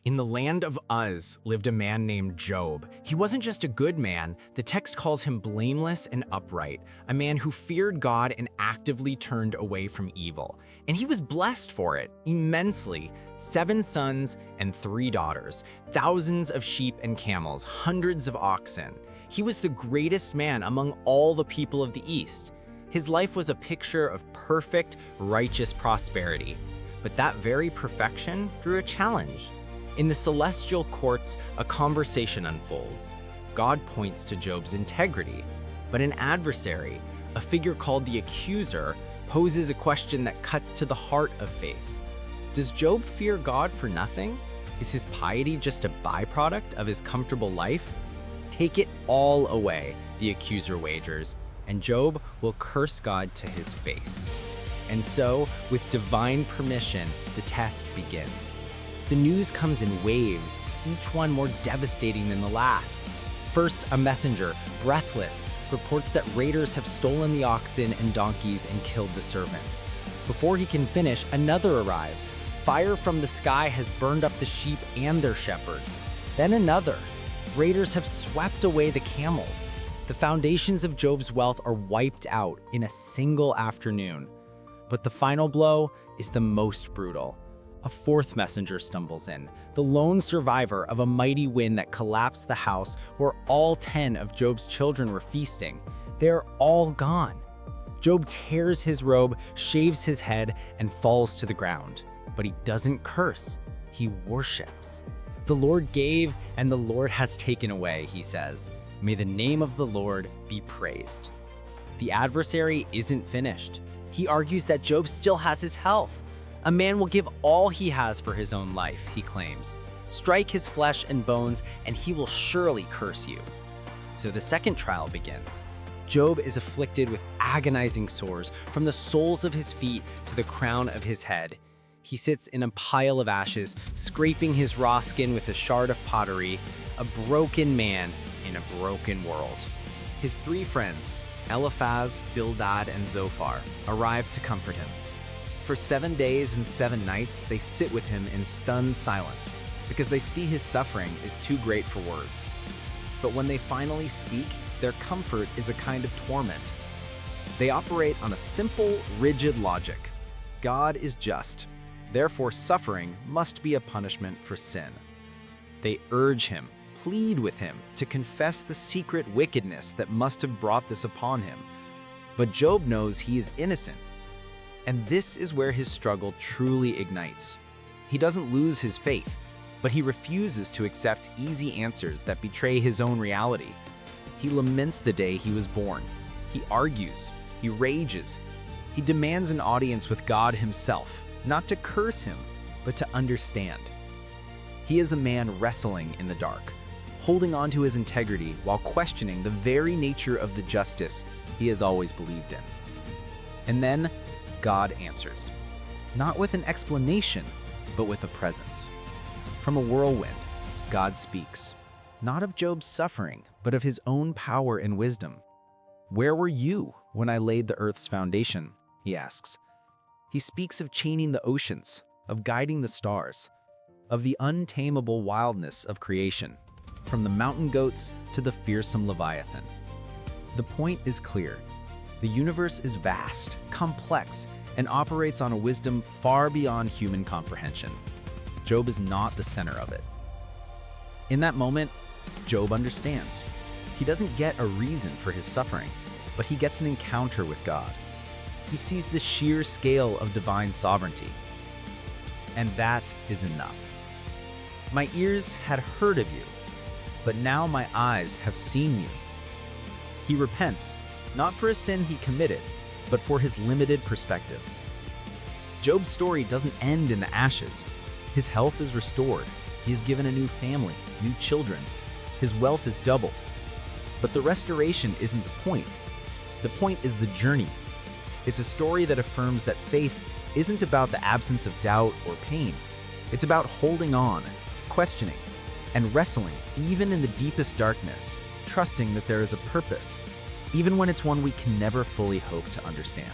In the land of Uz lived a man named Job. He wasn't just a good man, the text calls him blameless and upright, a man who feared God and actively turned away from evil. And he was blessed for it, immensely. 7 sons and 3 daughters, thousands of sheep and camels, hundreds of oxen. He was the greatest man among all the people of the East. His life was a picture of perfect, righteous prosperity. But that very perfection drew a challenge. In the celestial courts, a conversation unfolds. God points to Job's integrity, but an adversary, a figure called the accuser, poses a question that cuts to the heart of faith. Does Job fear God for nothing? Is his piety just a byproduct of his comfortable life? Take it all away, the accuser wagers, and Job will curse God to his face. And so, with divine permission, the test begins. The news comes in waves, each one more devastating than the last. First, a messenger, breathless, reports that raiders have stolen the oxen and donkeys and killed the servants. Before he can finish, another arrives. Fire from the sky has burned up the sheep and their shepherds. Then another. Raiders have swept away the camels. The foundations of Job's wealth are wiped out in a single afternoon. But the final blow is the most brutal. A 4th messenger stumbles in, the lone survivor of a mighty wind that collapsed the house where all 10 of Job's children were feasting. They're all gone. Job tears his robe, shaves his head, and falls to the ground. But he doesn't curse, he worships. The Lord gave, and the Lord has taken away, he says. May the name of the Lord be praised. The adversary isn't finished. He argues that Job still has his health. A man will give all he has for his own life, he claims. Strike his flesh and bones, and he will surely curse you. So the second trial begins. Job is afflicted with agonizing sores from the soles of his feet to the crown of his head. He sits in a pile of ashes, scraping his raw skin with a shard of pottery, a broken man in a broken world. His 3 friends, Eliphaz, Bildad, and Zophar, arrive to comfort him. For 7 days and 7 nights, they sit with him in stunned silence, because they see his suffering is too great for words. But when they finally speak, their comfort is a kind of torment. They operate on a simple, rigid logic. God is just, therefore suffering must be a punishment for sin. They urge him, plead with him, to confess the secret wickedness that must have brought this upon him. But Job knows he is innocent. And this is where his struggle truly ignites. He doesn't lose his faith, but he refuses to accept easy answers that betray his own reality. He laments the day he was born. He argues. He rages. He demands an audience with God himself, not to curse him, but to understand. He is a man wrestling in the dark, holding on to his integrity while questioning the very nature of the justice he has always believed in. And then, God answers, not with an explanation, but with a presence. From a whirlwind, God speaks, not of Job's suffering, but of his own power and wisdom. Where were you when I laid the earth's foundation? He asks. He speaks of chaining the oceans, of guiding the stars, of the untamable wildness of creation, from the mountain goats to the fearsome Leviathan. The point is clear. The universe is vast, complex, and operates on a wisdom far beyond human comprehension. Job is not the center of it. In that moment, Job understands. He doesn't get a reason for his suffering, but he gets an encounter with God. He sees the sheer scale of divine sovereignty. And that is enough. My ears had heard of you, but now my eyes have seen you. He repents, not for a sin he committed, but for his limited perspective. Job's story doesn't end in the ashes. His health is restored. He is given a new family, new children. His wealth is doubled. But the restoration isn't the point. The point is the journey. It's a story that affirms that faith isn't about the absence of doubt or pain. It's about holding on, questioning, and wrestling even in the deepest darkness, trusting that there is a purpose, even when it's one we can never fully hope to understand.